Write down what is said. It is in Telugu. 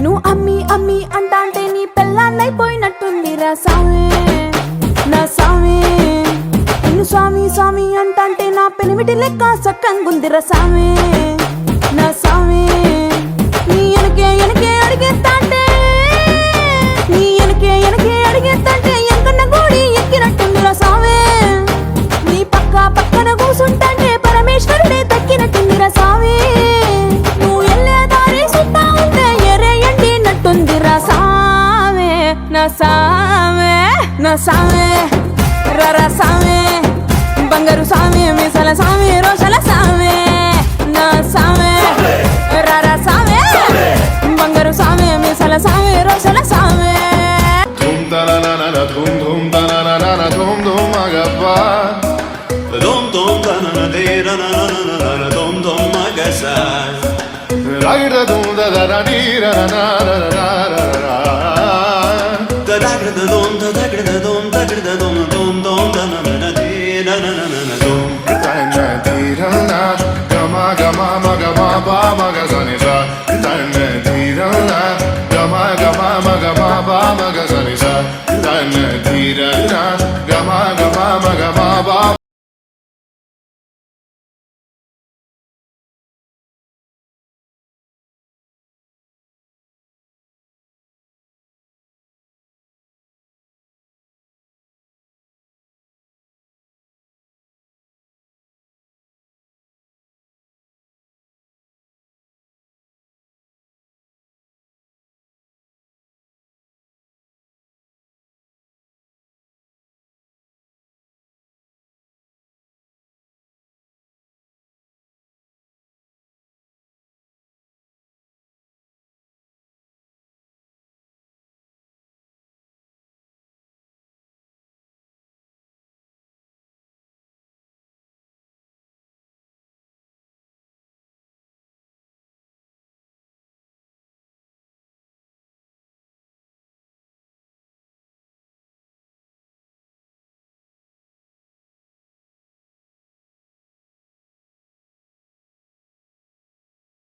నేను అమ్మి అమ్మి అంటాంటే నీ పెళ్ళాన్నైపోయినట్టుందిరా సామే నా సామే. నిన్ను స్వామి స్వామి అంటాంటే నా పెనిమిటి లెక్క సక్కంగుందిరా సామే నా సామే. నీ ఎనకే ఎనకే అడిగేస్తాంటే నీ ఎనకే ఎనకే అడిగేస్తాంటే ఎంకన్న గోడి ఎక్కినట్టుందిరా సామే. నీ పక్క పక్కన కూసుంటాంటే పరమేశ్వరుడే తక్కినట్టుందిరా సామే. నువ్వు ఎల్లే దారి సుత్తా ఉంటే ఎరే ఎండినట్టుందిరా సామే నా సామే నా సామే. రరా సామే బంగారు సామే మీసల సామే రోషల సామే నా సామే. రరా సామే బంగారు సామే మీసల సామే రోషల సామే. ధూమ్ తననన ధూమ్ ధూమ్ తననన ధూమ్ ధూమ్ మగబ్బా ధూమ్ ధూమ్ తనన దేరనననన ధూమ్ ధూమ్ మగసా రాగిడ ధూమ్ దదర నీరననననననన దదగ్రద ధూమ్ దదగ్రద ధూమ్ దగ్రద ధూమ్ ధూమ్ ధూమ్ తననన దేరనననన ధూమ్ తన తీరన గమ గమ మగ మా మగ సనిస తన తీరన గమ గమ మగ మా మగ సనిస తన